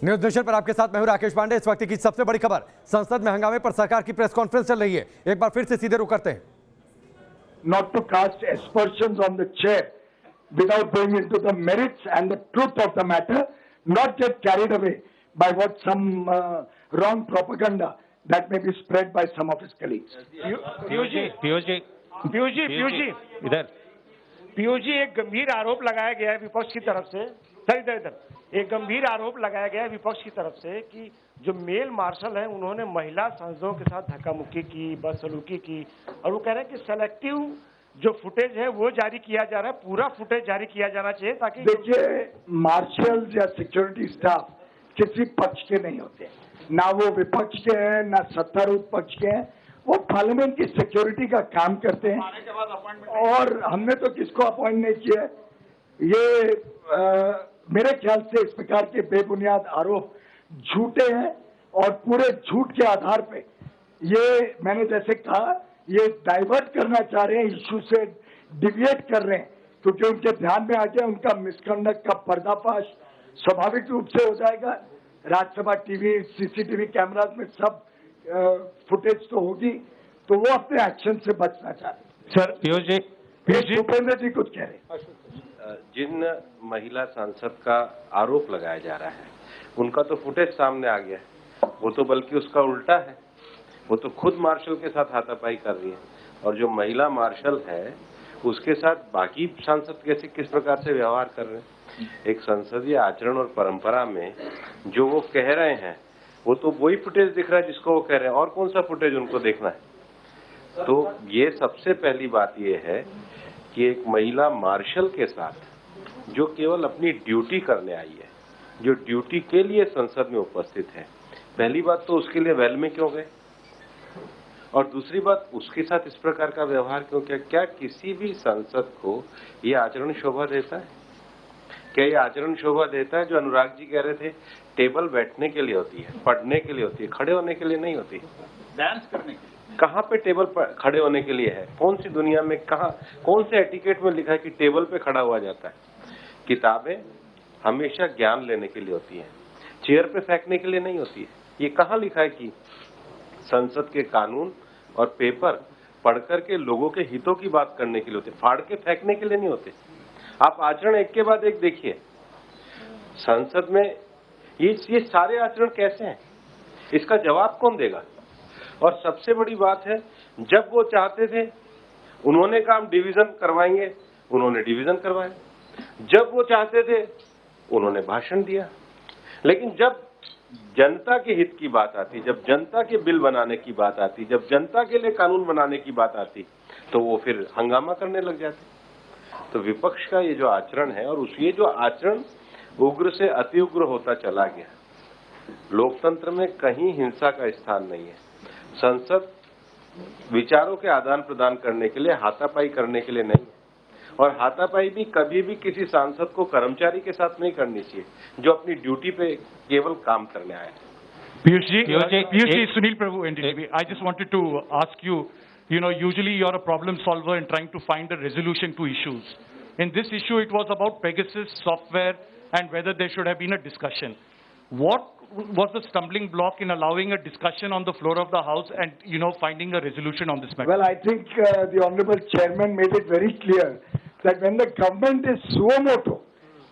News nation पर आपके साथ मैं हूं राकेश पांडे। इस वक्त की सबसे बड़ी खबर, संसद में हंगामे पर सरकार की प्रेस कॉन्फ्रेंस चल रही है। एक बार फिर से सीधे रुख करते हैं। Not to cast aspersions on the chair without going into the merits and the truth of the matter, not get carried away by what some wrong propaganda that may be spread by some of his colleagues. Piyush ji एक गंभीर आरोप लगाया गया है विपक्ष की तरफ से। इधर एक गंभीर आरोप लगाया गया है विपक्ष की तरफ से कि जो मेल मार्शल है उन्होंने महिला सांसदों के साथ धक्का मुक्की की, बदसलूकी की, और वो कह रहे हैं कि सेलेक्टिव जो फुटेज है वो जारी किया जा रहा है, पूरा फुटेज जारी किया जाना चाहिए ताकि। देखिए, मार्शल या सिक्योरिटी स्टाफ किसी पक्ष के नहीं होते, ना वो विपक्ष के हैं ना सत्तारूढ़ पक्ष के हैं। वो पार्लियामेंट की सिक्योरिटी का काम करते हैं और हमने तो किसको अपॉइंट नहीं किया। ये मेरे ख्याल से इस प्रकार के बेबुनियाद आरोप झूठे हैं और पूरे झूठ के आधार पे ये मैंने जैसे कहा ये डाइवर्ट करना चाह रहे हैं, इश्यू से डिविएट कर रहे हैं, क्योंकि उनके ध्यान में आ गया उनका मिसकंडक्ट का पर्दाफाश स्वाभाविक रूप से हो जाएगा। राज्यसभा टीवी, सीसीटीवी कैमराज में सब फुटेज तो होगी, तो वो अपने एक्शन से बचना चाह रहे। सर पीयूष जी भूपेंद्र जी कुछ कह रहे। जिन महिला सांसद का आरोप लगाया जा रहा है उनका तो फुटेज सामने आ गया है, वो तो बल्कि उसका उल्टा है, वो तो खुद मार्शल के साथ हाथापाई कर रही है और जो महिला मार्शल है उसके साथ बाकी सांसद कैसे किस प्रकार से व्यवहार कर रहे हैं। एक संसदीय आचरण और परंपरा में जो वो कह रहे हैं वो तो वही फुटेज दिख रहा है जिसको वो कह रहे हैं, और कौन सा फुटेज उनको देखना है। तो ये सबसे पहली बात ये है कि एक महिला मार्शल के साथ जो केवल अपनी ड्यूटी करने आई है, जो ड्यूटी के लिए संसद में उपस्थित है, पहली बात तो उसके लिए वेल में क्यों गए, और दूसरी बात उसके साथ इस प्रकार का व्यवहार क्यों किया। क्या किसी भी सांसद को ये आचरण शोभा देता है? क्या ये आचरण शोभा देता है? जो अनुराग जी कह रहे थे, टेबल बैठने के लिए होती है, पढ़ने के लिए होती है, खड़े होने के लिए नहीं होती। डांस करने के लिए कहाँ पे टेबल पर खड़े होने के लिए है? कौन सी दुनिया में कहाँ, कौन से एटिकेट में लिखा है कि टेबल पे खड़ा हुआ जाता है? किताबें हमेशा ज्ञान लेने के लिए होती हैं, चेयर पे फेंकने के लिए नहीं होती है। ये कहाँ लिखा है कि संसद के कानून और पेपर पढ़ करके लोगों के हितों की बात करने के लिए होते, फाड़ के फेंकने के लिए नहीं होते। आप आचरण एक के बाद एक देखिए संसद में, ये सारे आचरण कैसे हैं, इसका जवाब कौन देगा। और सबसे बड़ी बात है, जब वो चाहते थे उन्होंने कहा हम डिवीजन करवाएंगे, उन्होंने डिवीजन करवाया। जब वो चाहते थे उन्होंने भाषण दिया। लेकिन जब जनता के हित की बात आती, जब जनता के बिल बनाने की बात आती, जब जनता के लिए कानून बनाने की बात आती, तो वो फिर हंगामा करने लग जाते। तो विपक्ष का ये जो आचरण है, और ये जो आचरण उग्र से अति उग्र होता चला गया। लोकतंत्र में कहीं हिंसा का स्थान नहीं है। संसद विचारों के आदान प्रदान करने के लिए, हाथापाई करने के लिए नहीं है। और हाथापाई भी कभी भी किसी सांसद को कर्मचारी के साथ नहीं करनी चाहिए जो अपनी ड्यूटी पे केवल काम करने आए। Piyush ji, Sunil Prabhu, NDTV. I just wanted to ask you, usually you're a problem solver in trying to find a resolution to issues. In this issue, it was about Pegasus software and whether there should have been a discussion. What was the stumbling block in allowing a discussion on the floor of the House and, finding a resolution on this matter? Well, I think the Honorable Chairman made it very clear that when the government is suo motu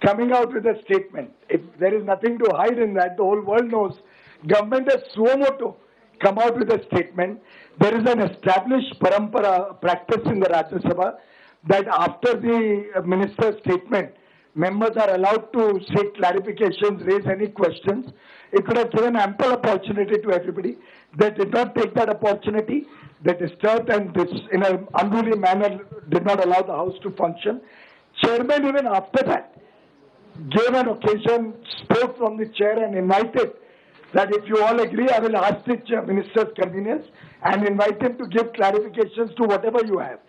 coming out with a statement, if there is nothing to hide in that, the whole world knows government has suo motu come out with a statement. There is an established parampara practice in the Rajya Sabha that after the minister's statement, members are allowed to seek clarifications, raise any questions. It would have given ample opportunity to everybody. They did not take that opportunity. They disturbed and in an unruly manner did not allow the House to function. Chairman even after that gave an occasion, spoke from the chair and invited that if you all agree, I will ask the minister's convenience and invite him to give clarifications to whatever you have.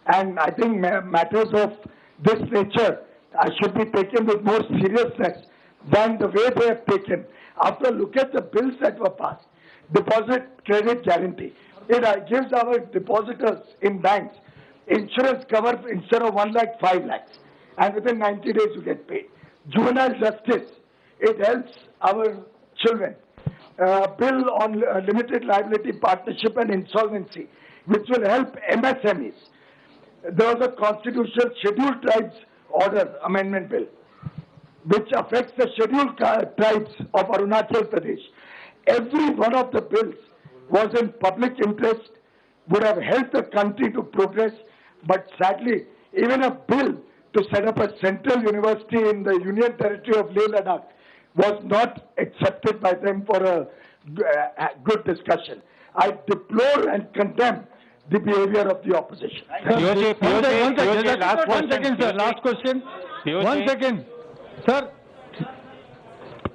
And I think matters of this nature should be taken with more seriousness than the way they have taken. After look at the bills that were passed, deposit credit guarantee. It gives our depositors in banks insurance cover instead of 1 lakh, 5 lakhs. And within 90 days you get paid. Juvenile justice. It helps our children. Bill on limited liability partnership and insolvency, which will help MSMEs. There was a constitutional scheduled tribes order amendment bill, which affects the scheduled tribes of Arunachal Pradesh. Every one of the bills was in public interest, would have helped the country to progress, but sadly, even a bill to set up a central university in the Union Territory of Leh Ladakh was not accepted by them for a good discussion. I deplore and condemn the behavior of the opposition. Last question. POJ. One second, sir. Last question. POJ. 1 second. Sir,